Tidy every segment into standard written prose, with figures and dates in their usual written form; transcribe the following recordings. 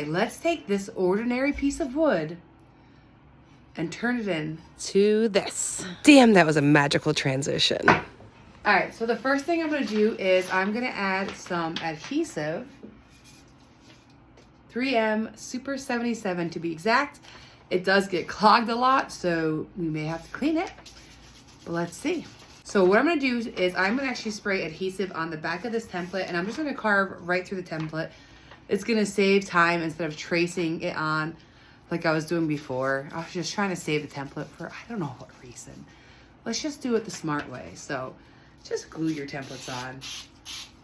Let's take this ordinary piece of wood and turn it in to this. Damn, that was a magical transition. All right, so the first thing I'm gonna do is I'm gonna add some adhesive, 3M Super 77 to be exact. It does get clogged a lot, so we may have to clean it, but let's see. So what I'm gonna do is I'm gonna actually spray adhesive on the back of this template, and I'm just gonna carve right through the template. It's gonna save time instead of tracing it on like I was doing before. I was just trying to save the template for I don't know what reason. Let's just do it the smart way. So just glue your templates on.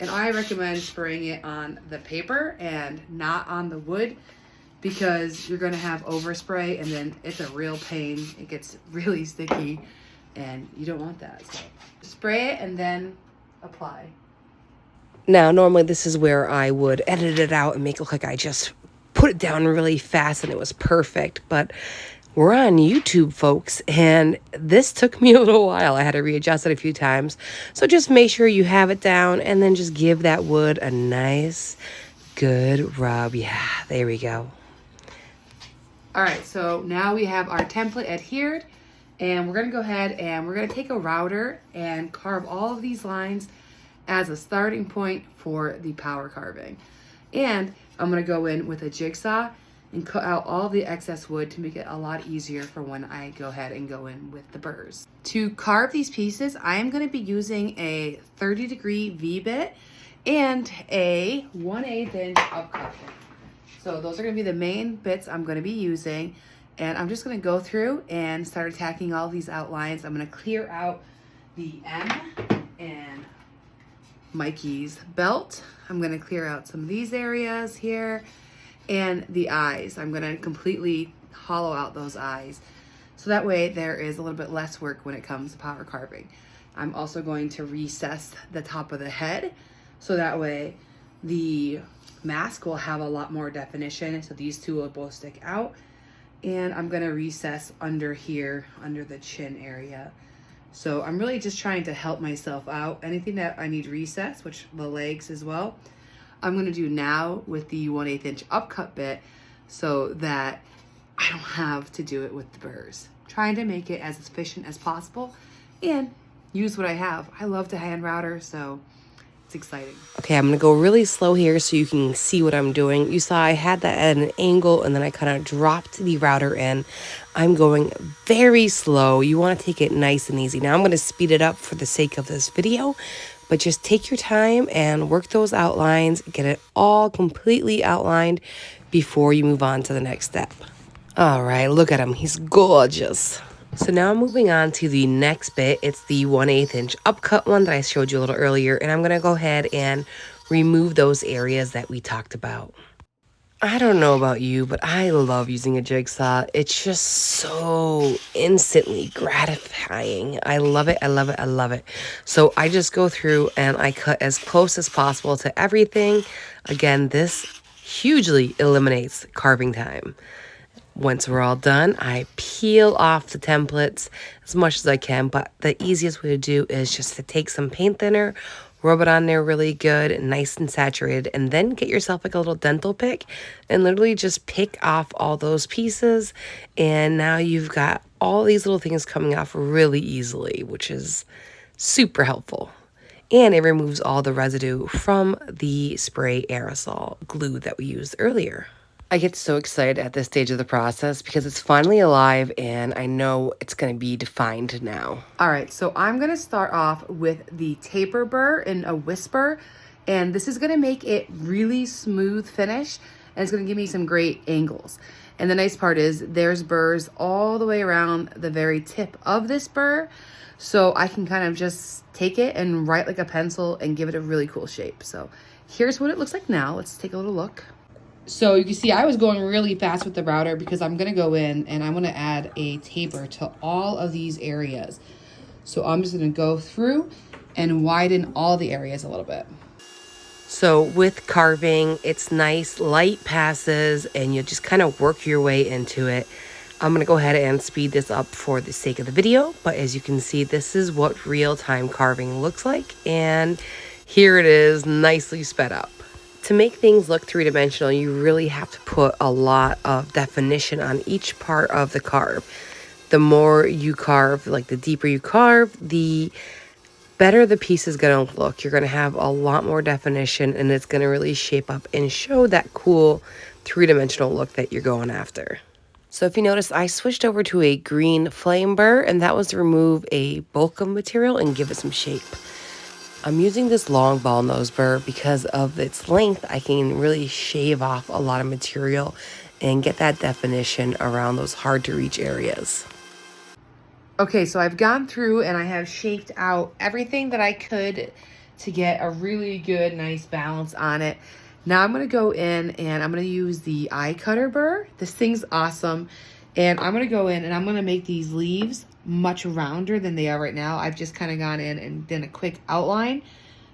And I recommend spraying it on the paper and not on the wood, because you're gonna have overspray and then it's a real pain. It gets really sticky and you don't want that. So spray it and then apply. Now, normally this is where I would edit it out and make it look like I just put it down really fast and it was perfect. But we're on YouTube, folks, and this took me a little while. I had to readjust it a few times. So just make sure you have it down and then just give that wood a nice, good rub. Yeah, there we go. All right, so now we have our template adhered, and we're gonna go ahead and we're gonna take a router and carve all of these lines as a starting point for the power carving. And I'm gonna go in with a jigsaw and cut out all the excess wood to make it a lot easier for when I go ahead and go in with the burrs. To carve these pieces, I am gonna be using a 30-degree V-bit and a 1/8 inch upcut. So those are gonna be the main bits I'm gonna be using. And I'm just gonna go through and start attacking all these outlines. I'm gonna clear out the M and Mikey's belt. I'm gonna clear out some of these areas here, and the eyes. I'm gonna completely hollow out those eyes. So that way there is a little bit less work when it comes to power carving. I'm also going to recess the top of the head, so that way the mask will have a lot more definition. So these two will both stick out. And I'm gonna recess under here, under the chin area. So I'm really just trying to help myself out. Anything that I need recess, which the legs as well, I'm gonna do now with the 1/8 inch upcut bit so that I don't have to do it with the burrs. Trying to make it as efficient as possible and use what I have. I love to hand router, so it's exciting. Okay, I'm gonna go really slow here so you can see what I'm doing. You saw I had that at an angle and then I kind of dropped the router in. I'm going very slow. You wanna take it nice and easy. Now I'm gonna speed it up for the sake of this video, but just take your time and work those outlines, get it all completely outlined before you move on to the next step. All right, look at him, he's gorgeous. So now I'm moving on to the next bit. It's the 1/8 inch upcut one that I showed you a little earlier. And I'm going to go ahead and remove those areas that we talked about. I don't know about you, but I love using a jigsaw. It's just so instantly gratifying. I love it. I love it. I love it. So I just go through and I cut as close as possible to everything. Again, this hugely eliminates carving time. Once we're all done, I peel off the templates as much as I can, but the easiest way to do is just to take some paint thinner, rub it on there really good, nice and saturated, and then get yourself like a little dental pick and literally just pick off all those pieces. And now you've got all these little things coming off really easily, which is super helpful. And it removes all the residue from the spray aerosol glue that we used earlier. I get so excited at this stage of the process because it's finally alive and I know it's going to be defined now. All right, so I'm gonna start off with the taper burr in a whisper, and this is gonna make it really smooth finish, and it's gonna give me some great angles. And the nice part is there's burrs all the way around the very tip of this burr, so I can kind of just take it and write like a pencil and give it a really cool shape. So here's what it looks like now. Let's take a little look. So you can see I was going really fast with the router because I'm going to go in and I'm going to add a taper to all of these areas. So I'm just going to go through and widen all the areas a little bit. So with carving, it's nice, light passes, and you just kind of work your way into it. I'm going to go ahead and speed this up for the sake of the video. But as you can see, this is what real-time carving looks like. And here it is, nicely sped up. To make things look three-dimensional, you really have to put a lot of definition on each part of the carve. The more you carve, like the deeper you carve, the better the piece is going to look. You're going to have a lot more definition, and it's going to really shape up and show that cool three-dimensional look that you're going after. So if you notice, I switched over to a green flame burr, and that was to remove a bulk of material and give it some shape. I'm using this long ball nose burr because of its length. I can really shave off a lot of material and get that definition around those hard to reach areas. Okay, so I've gone through and I have shaped out everything that I could to get a really good, nice balance on it. Now I'm going to go in and I'm going to use the eye cutter burr. This thing's awesome. And I'm going to go in and I'm going to make these leaves much rounder than they are right now. I've just kind of gone in and done a quick outline.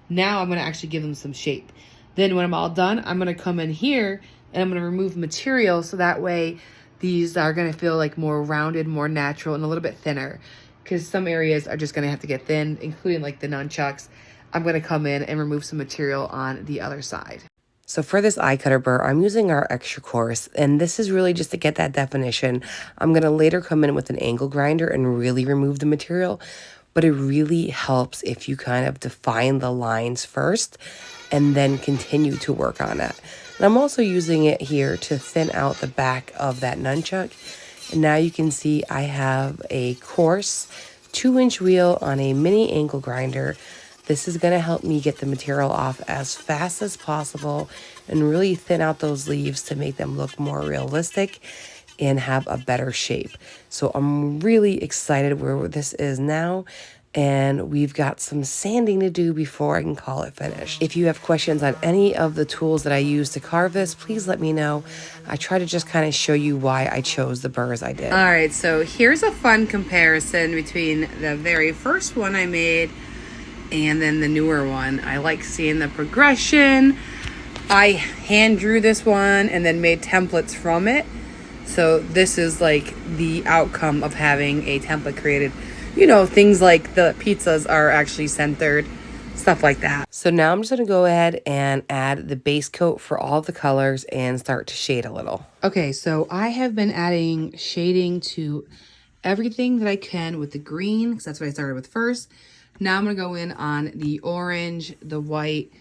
Now I'm going to actually give them some shape. Then when I'm all done, I'm going to come in here and I'm going to remove material so that way these are going to feel like more rounded, more natural, and a little bit thinner. Because some areas are just going to have to get thin, including like the nunchucks. I'm going to come in and remove some material on the other side. So for this eye cutter burr, I'm using our extra coarse, and this is really just to get that definition. I'm going to later come in with an angle grinder and really remove the material, but it really helps if you kind of define the lines first and then continue to work on it. And I'm also using it here to thin out the back of that nunchuck. And now you can see I have a coarse 2-inch wheel on a mini angle grinder. This is going to help me get the material off as fast as possible and really thin out those leaves to make them look more realistic and have a better shape. So I'm really excited where this is now. And we've got some sanding to do before I can call it finished. If you have questions on any of the tools that I use to carve this, please let me know. I try to just kind of show you why I chose the burrs I did. All right, so here's a fun comparison between the very first one I made and then the newer one. I like seeing the progression. I hand drew this one and then made templates from it. So this is like the outcome of having a template created. You know, things like the pizzas are actually centered, stuff like that. So now I'm just going to go ahead and add the base coat for all the colors and start to shade a little. Okay, so I have been adding shading to everything that I can with the green, because that's what I started with first. Now I'm going to go in on the orange, the white,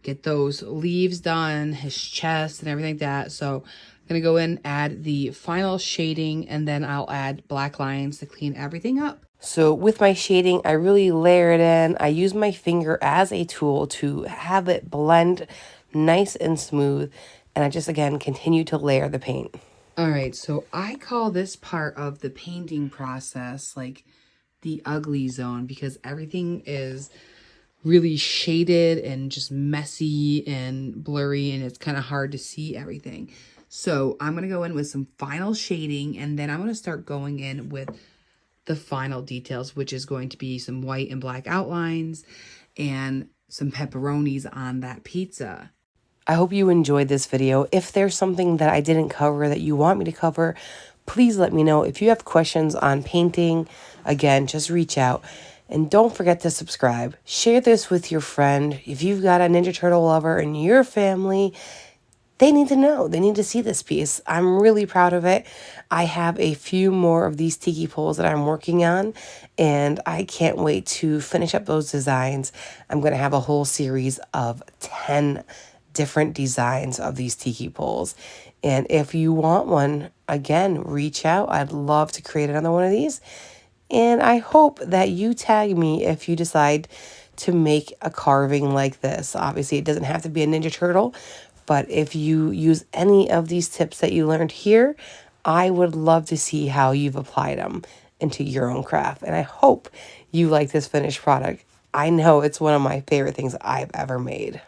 get those leaves done, his chest and everything like that. So I'm going to go in, add the final shading, and then I'll add black lines to clean everything up. So with my shading, I really layer it in. I use my finger as a tool to have it blend nice and smooth. And I just, again, continue to layer the paint. All right, so I call this part of the painting process like the ugly zone, because everything is really shaded and just messy and blurry, and it's kind of hard to see everything. So I'm going to go in with some final shading, and then I'm going to start going in with the final details, which is going to be some white and black outlines and some pepperonis on that pizza. I hope you enjoyed this video. If there's something that I didn't cover that you want me to cover, please let me know. If you have questions on painting, again, just reach out. And don't forget to subscribe. Share this with your friend. If you've got a Ninja Turtle lover in your family, they need to know. They need to see this piece. I'm really proud of it. I have a few more of these tiki poles that I'm working on, and I can't wait to finish up those designs. I'm going to have a whole series of 10 different designs of these tiki poles. And if you want one, again, reach out. I'd love to create another one of these. And I hope that you tag me if you decide to make a carving like this. Obviously, it doesn't have to be a Ninja Turtle, but if you use any of these tips that you learned here, I would love to see how you've applied them into your own craft. And I hope you like this finished product. I know it's one of my favorite things I've ever made.